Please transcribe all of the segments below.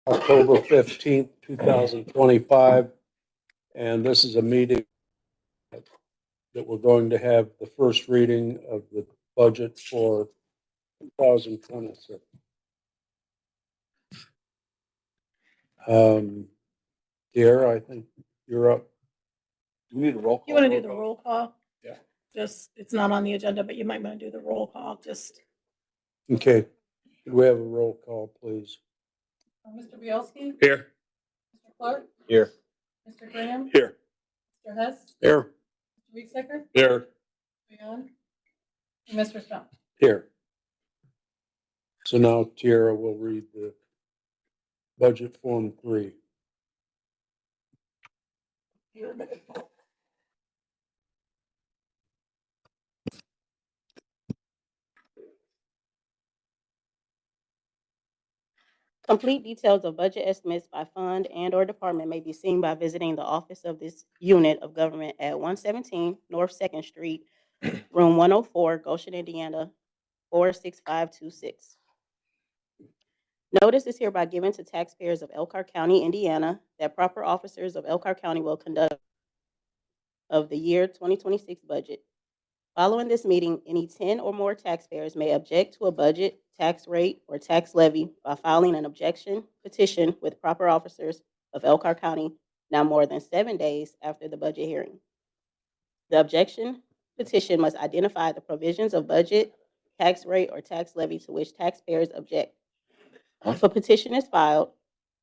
October 15th, 2025. And this is a meeting that we're going to have the first reading of the budget for 2026. Dear, I think you're up. Do we need a roll call? You want to do the roll call? Yeah. Just, it's not on the agenda, but you might want to do the roll call, just. Okay. Could we have a roll call, please? Mr. Bielski? Here. Mr. Clark? Here. Mr. Graham? Here. Mr. Hess? Here. Mr. Weeksecker? Here. And Mr. Stone? Here. So now Tiara will read the budget form 3. Complete details of budget estimates by fund and/or department may be seen by visiting the office of this unit of government at 117 North 2nd Street, room 104, Goshen, Indiana, 46526. Notice is hereby given to taxpayers of Elkhart County, Indiana, that proper officers of Elkhart County will conduct of the year 2026 budget. Following this meeting, any 10 or more taxpayers may object to a budget, tax rate, or tax levy by filing an objection petition with proper officers of Elkhart County not more than 7 days after the budget hearing. The objection petition must identify the provisions of budget, tax rate, or tax levy to which taxpayers object. If a petition is filed,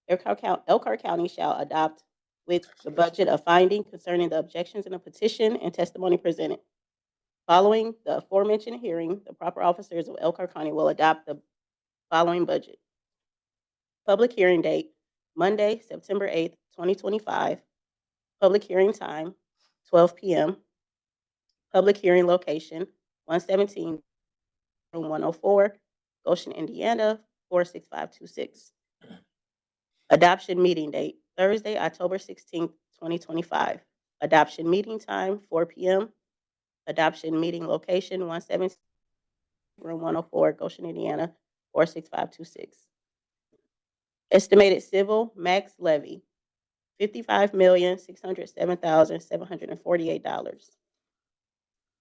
Elkhart County shall adopt with the budget a finding concerning the objections in the petition and testimony presented. Following the aforementioned hearing, the proper officers of Elkhart County will adopt the following budget. Public hearing date, Monday, September 8th, 2025. Public hearing time, 12 p.m. Public hearing location, 117, room 104, Goshen, Indiana, 46526. Adoption meeting date, Thursday, October 16th, 2025. Adoption meeting time, 4 p.m. Adoption meeting location, 117, room 104, Goshen, Indiana, 46526. Estimated civil max levy, $55,607,748.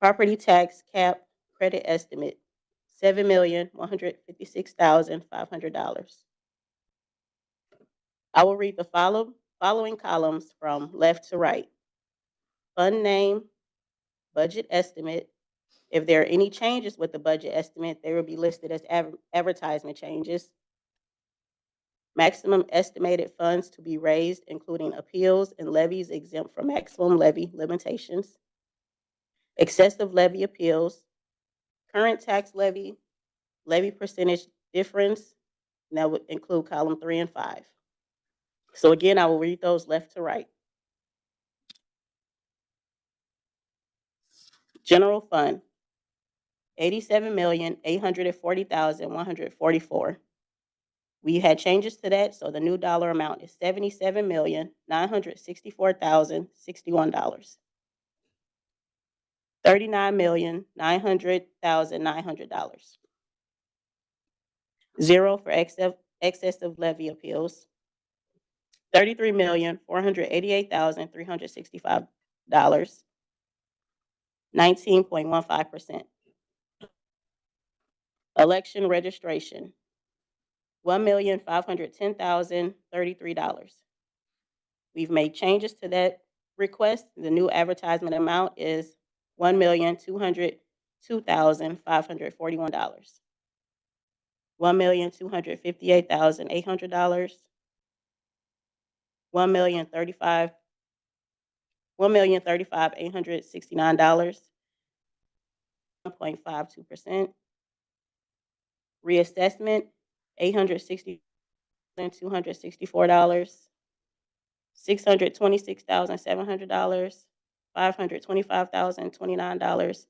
Property tax cap credit estimate, $7,156,500. I will read the following columns from left to right. Fund name, budget estimate. If there are any changes with the budget estimate, they will be listed as advertisement changes. Maximum estimated funds to be raised, including appeals and levies exempt from maximum levy limitations. Excessive levy appeals, current tax levy, levy percentage difference, and that would include column 3 and 5. So again, I will read those left to right. General fund, $87,840,144. We had changes to that, so the new dollar amount is $77,964,061. $39,900,900. Zero for excessive levy appeals. $33,488,365. 19.15%. Election registration, $1,510,033. We've made changes to that request. The new advertisement amount is $1,202,541. $1,258,800. $1,035,869. 1.52%. Reassessment, $860,264. $626,700. $525,029.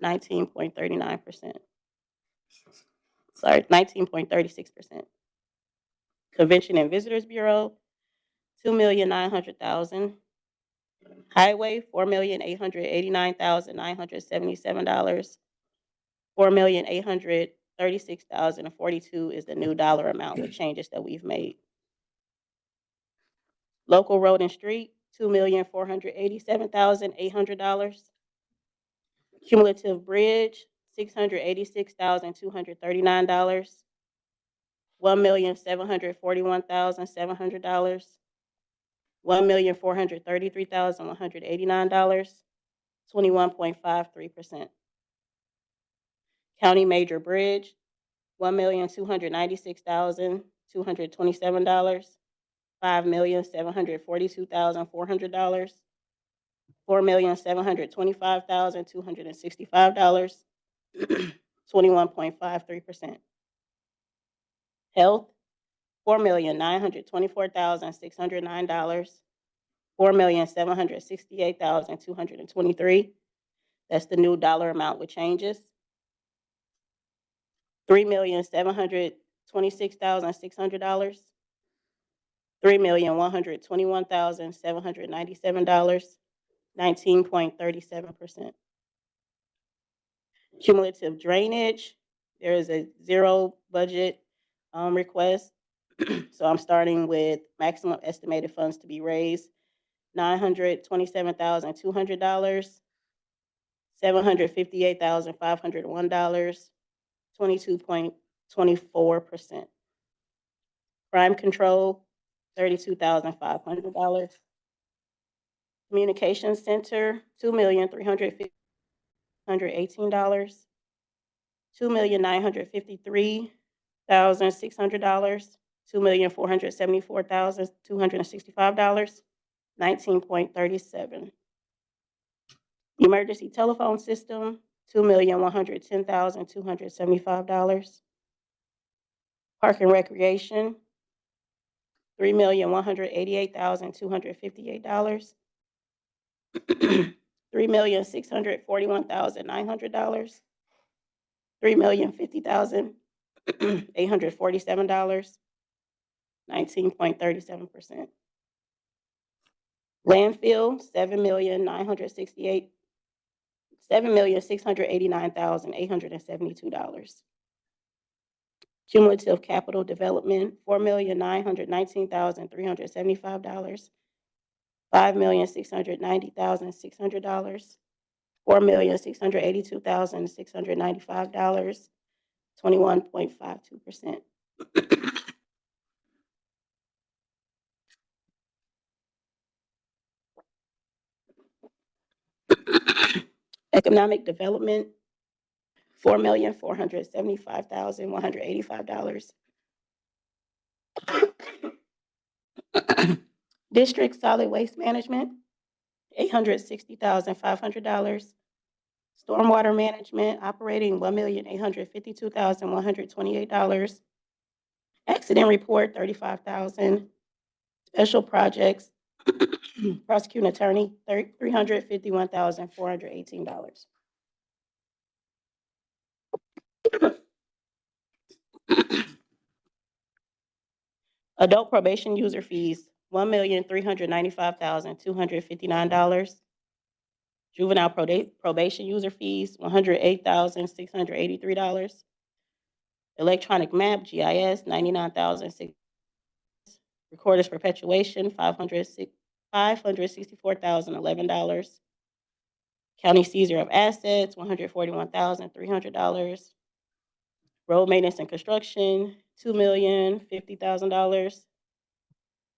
19.39%. Sorry, 19.36%. Convention and Visitors Bureau, $2,900,000. Highway, $4,889,977. $4,836,042 is the new dollar amount with changes that we've made. Local road and street, $2,487,800. Cumulative bridge, $686,239. $1,741,700. $1,433,189. 21.53%. County major bridge, $1,296,227. $5,742,400. $4,725,265. 21.53%. Health, $4,924,609. $4,768,223. That's the new dollar amount with changes. $3,726,600. $3,121,797. 19.37%. Cumulative drainage, there is a zero budget request. So I'm starting with maximum estimated funds to be raised, $927,200, $758,501, 22.24%. Crime control, $32,500. Communications center, $2,318. $2,953,600. $2,474,265. 19.37. Emergency telephone system, $2,110,275. Park and recreation, $3,188,258. $3,641,900. $3,050,847. 19.37%. Landfill, $7,689,872. Cumulative capital development, $4,919,375. $5,690,600. $4,682,695. 21.52%. Economic development, $4,475,185. District solid waste management, $860,500. Stormwater management operating, $1,852,128. Accident report, $35,000. Special projects, prosecuting attorney, $351,418. Adult probation user fees, $1,395,259. Juvenile probation user fees, $108,683. Electronic map, GIS, $99,600. Recorder's perpetuation, $564,011. County seizure of assets, $141,300. Road maintenance and construction, $2,050,000.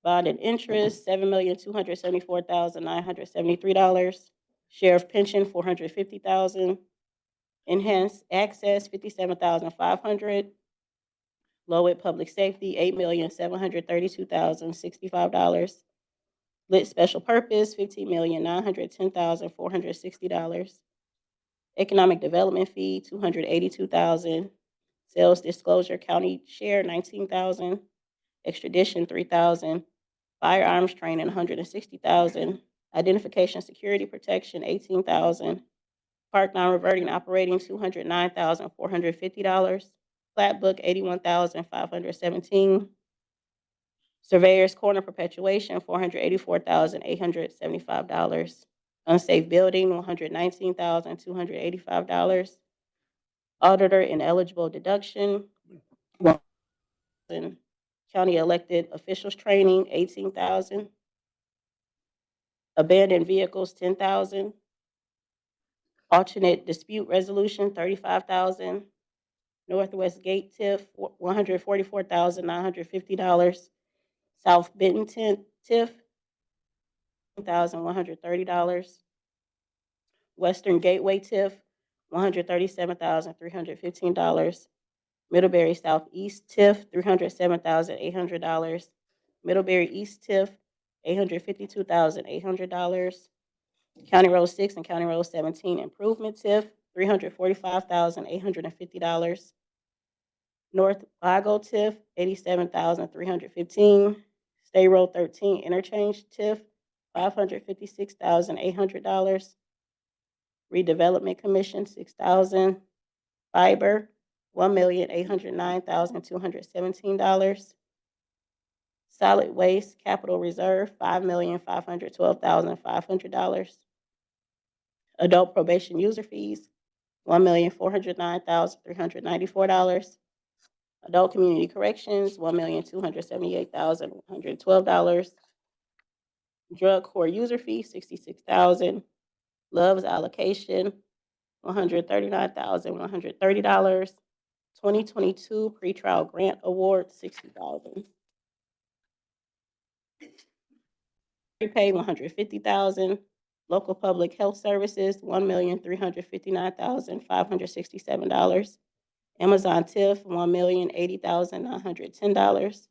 Bond and interest, $7,274,973. Sheriff pension, $450,000. Enhanced access, $57,500. Lowell public safety, $8,732,065. Lit special purpose, $15,910,460. Economic development fee, $282,000. Sales disclosure county share, $19,000. Extradition, $3,000. Firearms training, $160,000. Identification security protection, $18,000. Park non-reverting operating, $209,450. Plat book, $81,517. Surveyor's corner perpetuation, $484,875. Unsafe building, $119,285. Auditor ineligible deduction, $1,000. County elected officials training, $18,000. Abandoned vehicles, $10,000. Alternate dispute resolution, $35,000. Northwest Gate TIF, $144,950. South Benton TIF, $1,130. Western Gateway TIF, $137,315. Middlebury Southeast TIF, $307,800. Middlebury East TIF, $852,800. County Road 6 and County Road 17 Improvement TIF, $345,850. North Lago TIF, $87,315. State Road 13 Interchange TIF, $556,800. Redevelopment Commission, $6,000. Fiber, $1,809,217. Solid Waste Capital Reserve, $5,512,500. Adult Probation User Fees, $1,409,394. Adult Community Corrections, $1,278,112. Drug Court User Fee, $66,000. Love's Allocation, $139,130. 2022 Pretrial Grant Award, $60,000. Prepay, $150,000. Local Public Health Services, $1,359,567. Amazon TIF, $1,080,910.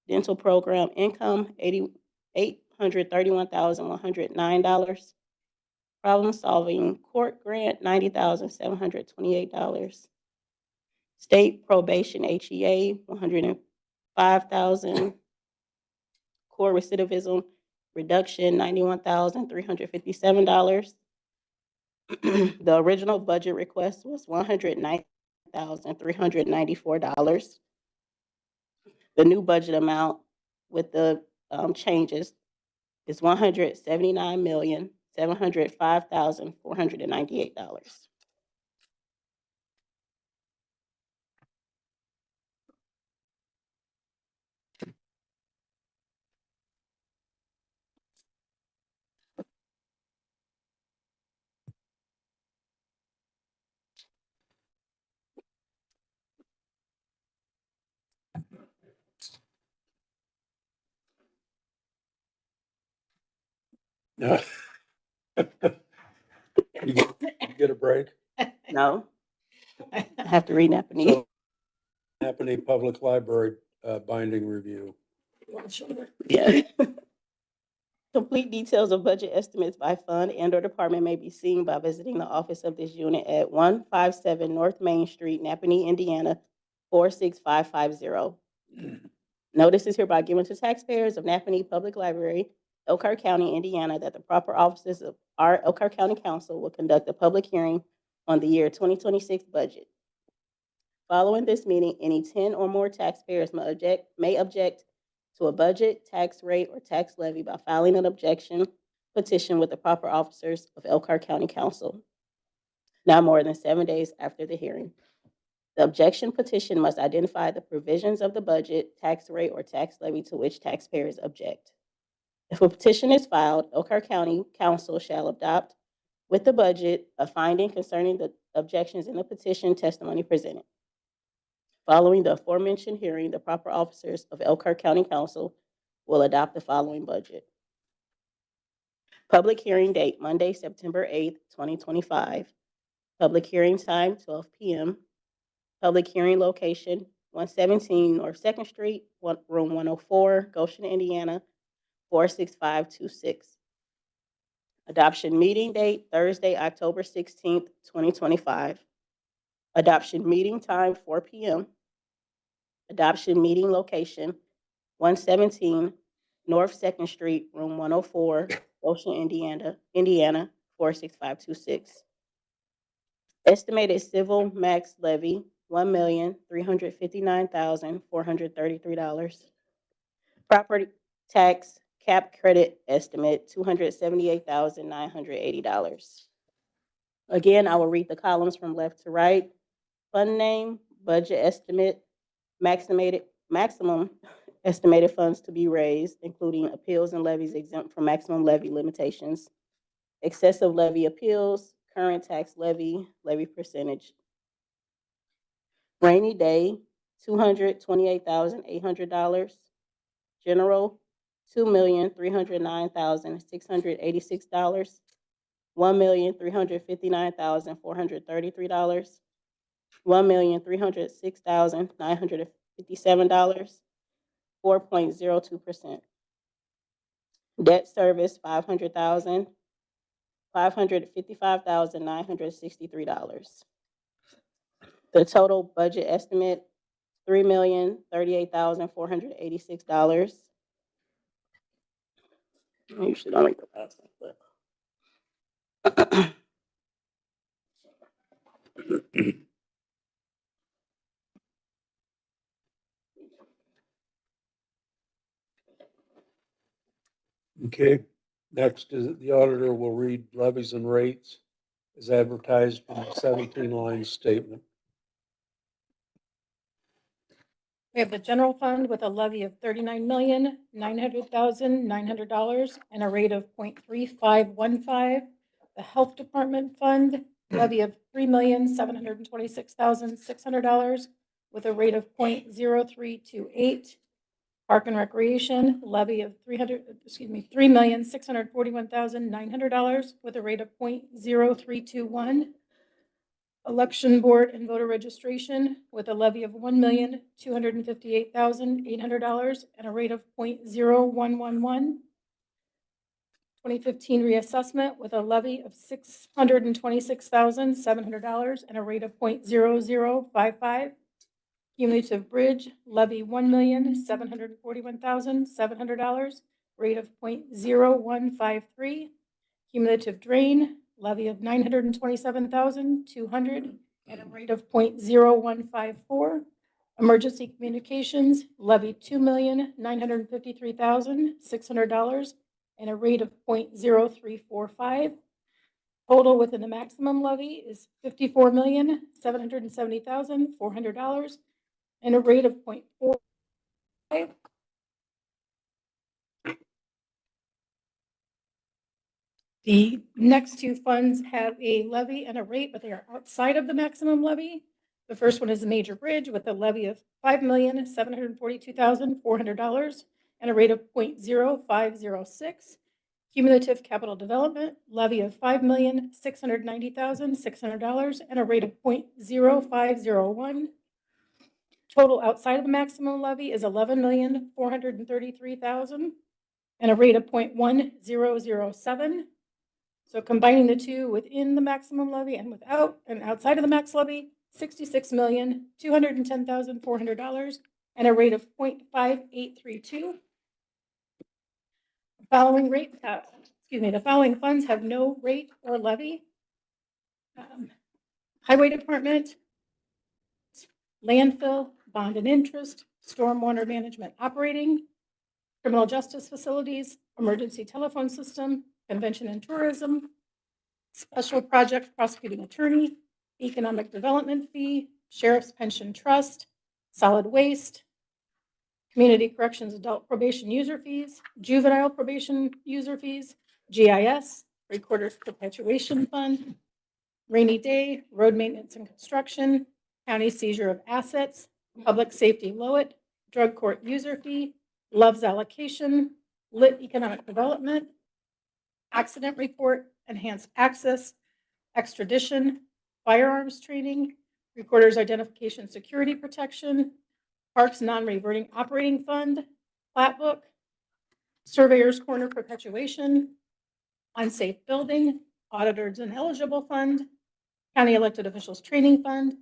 Dental Program Income, $831,109. Problem Solving Court Grant, $90,728. State Probation HEA, $105,000. Core Recidivism Reduction, $91,357. The original budget request was $190,394. The new budget amount with the changes is $179,705,498. Yeah. You get a break? No, I have to read Napanee. So, Napanee Public Library binding review. Yeah. Complete details of budget estimates by fund and/or department may be seen by visiting the office of this unit at 157 North Main Street, Napanee, Indiana, 46550. Notice is hereby given to taxpayers of Napanee Public Library, Elkhart County, Indiana, that the proper offices of our Elkhart County Council will conduct a public hearing on the year 2026 budget. Following this meeting, any 10 or more taxpayers may object to a budget, tax rate, or tax levy by filing an objection petition with the proper officers of Elkhart County Council, not more than 7 days after the hearing. The objection petition must identify the provisions of the budget, tax rate, or tax levy to which taxpayers object. If a petition is filed, Elkhart County Council shall adopt with the budget a finding concerning the objections in the petition testimony presented. Following the aforementioned hearing, the proper officers of Elkhart County Council will adopt the following budget. Public hearing date, Monday, September 8th, 2025. Public hearing time, 12 p.m. Public hearing location, 117 North 2nd Street, room 104, Goshen, Indiana, 46526. Adoption meeting date, Thursday, October 16th, 2025. Adoption meeting time, 4 p.m. Adoption meeting location, 117 North 2nd Street, room 104, Goshen, Indiana, 46526. Estimated civil max levy, $1,359,433. Property tax cap credit estimate, $278,980. Again, I will read the columns from left to right. Fund name, budget estimate, maximum Estimated funds to be raised, including appeals and levies exempt from maximum levy limitations, excessive levy appeals, current tax levy, levy percentage. Rainy day, $228,800. General, $2,309,686. $1,359,433. $1,306,957. 4.02%. Debt service, $500,000. $555,963. The total budget estimate, $3,038,486. I usually don't read the last one, but Okay, next is the auditor will read levies and rates as advertised in the 17-line statement. We have the general fund with a levy of $39,900,900 and a rate of 0.3515. The health department fund levy of $3,726,600 with a rate of 0.0328. Park and recreation levy of $3,641,900 with a rate of 0.0321. Election board and voter registration with a levy of $1,258,800 and a rate of 0.0111. 2015 reassessment with a levy of $626,700 and a rate of 0.0055. Cumulative bridge levy $1,741,700, rate of 0.0153. Cumulative drain levy of $927,200 at a rate of 0.0154. Emergency communications levy $2,953,600 and a rate of 0.0345. Total within the maximum levy is $54,770,400 and a rate of 0.45. The next two funds have a levy and a rate, but they are outside of the maximum levy. The first one is the major bridge with a levy of $5,742,400 and a rate of 0.0506. Cumulative capital development levy of $5,690,600 and a rate of 0.0501. Total outside of the maximum levy is $11,433,000 and a rate of 0.1007. So combining the two within the maximum levy and without and outside of the max levy, $66,210,400 and a rate of 0.5832. The following funds have no rate or levy. Highway Department, landfill, bond and interest, stormwater management operating, criminal justice facilities, emergency telephone system, convention and tourism, special project prosecuting attorney, economic development fee, sheriff's pension trust, solid waste, community corrections adult probation user fees, juvenile probation user fees, GIS, recorder's perpetuation fund, rainy day, road maintenance and construction, county seizure of assets, public safety Lowit, drug court user fee, Love's allocation, lit economic development, accident report, enhanced access, extradition, firearms training, recorder's identification security protection, parks non-reverting operating fund, plat book, surveyor's corner perpetuation, unsafe building, auditors ineligible fund, county elected officials training fund,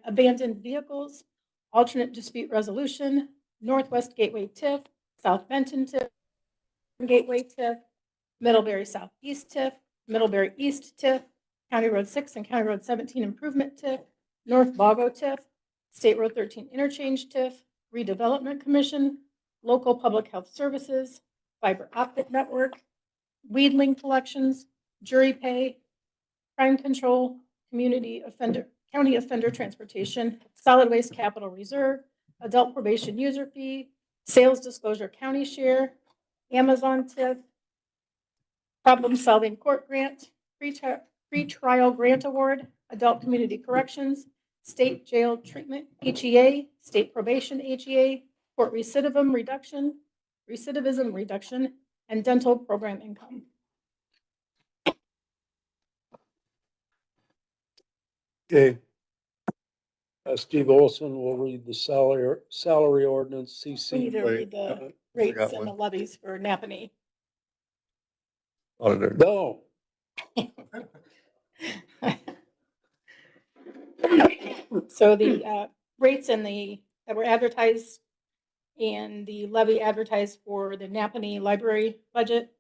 abandoned vehicles, alternate dispute resolution, Northwest Gateway TIF, South Benton TIF, Gateway TIF, Middlebury Southeast TIF, Middlebury East TIF, County Road 6 and County Road 17 Improvement TIF, North Bago TIF, State Road 13 Interchange TIF, Redevelopment Commission, Local Public Health Services, Fiber Optic Network, Weedling Collections, Jury Pay, Crime Control, County Offender Transportation, Solid Waste Capital Reserve, Adult Probation User Fee, Sales Disclosure County Share, Amazon TIF, Problem Solving Court Grant, Pre-Trial Grant Award, Adult Community Corrections, State Jail Treatment HEA, State Probation HEA, Court Recidivism Reduction, and Dental Program Income. Okay. Steve Olson will read the salary ordinance, We CC. need to read the rates and the levies for Napanee. Auditor. No, So the rates that were advertised and the levy advertised for the Napanee Library budget.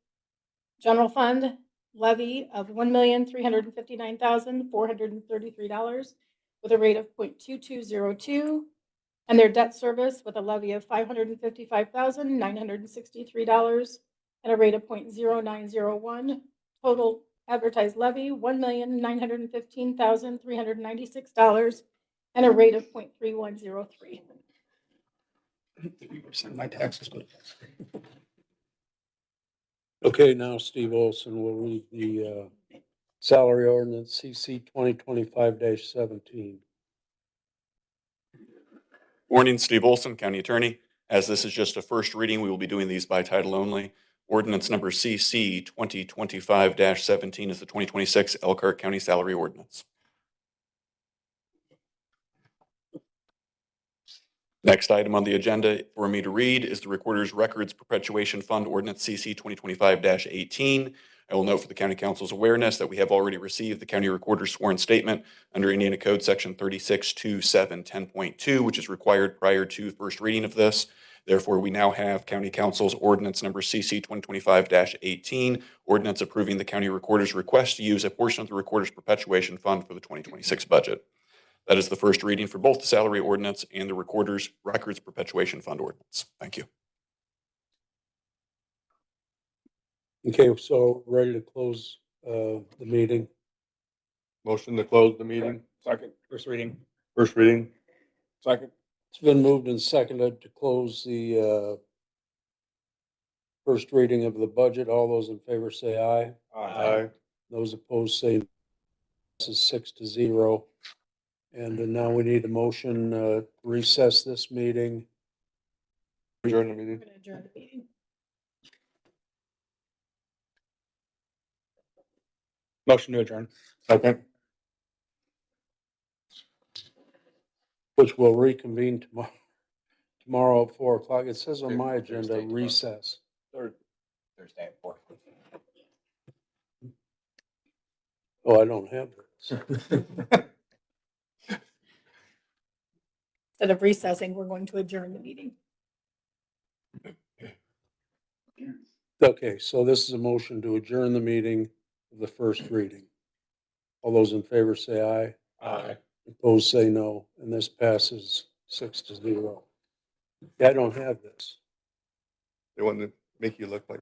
General fund levy of $1,359,433 with a rate of 0.2202. And their debt service with a levy of $555,963 and a rate of 0.0901. Total advertised levy, $1,915,396 and a rate of 0.3103. My taxes. okay, now Steve Olson will read the salary ordinance, CC 2025-17. Morning, Steve Olson, County Attorney. As this is just a first reading, we will be doing these by title only. Ordinance number CC 2025-17 is the 2026 Elkhart County Salary Ordinance. Next item on the agenda for me to read is the Recorder's Records Perpetuation Fund Ordinance CC 2025-18. I will note for the County Council's awareness that we have already received the County Recorder's sworn statement under Indiana Code Section 362710.2, which is required prior to first reading of this. Therefore, we now have County Council's Ordinance number CC 2025-18, ordinance approving the County Recorder's request to use a portion of the Recorder's Perpetuation Fund for the 2026 budget. That is the first reading for both the salary ordinance and the Recorder's Records Perpetuation Fund ordinance. Thank you. Okay, so ready to close the meeting. Motion to close the meeting. Second. First reading. First reading. Second. It's been moved and seconded to close the first reading of the budget. All those in favor say aye. Aye. Those opposed say this is 6-0. And now we need a motion to recess this meeting. Adjourn the We're meeting. going to adjourn the meeting. Motion to adjourn. Second. Which will reconvene tomorrow at 4 o'clock. It says on my agenda, Thursday, recess. Thursday at 4. Oh, I don't have this. Instead of recessing, we're going to adjourn the meeting. Okay, so this is a motion to adjourn the meeting of the first reading. All those in favor say aye. Aye. Opposed say no, and this passes 6-0. Yeah, I don't have this. They want to make you look like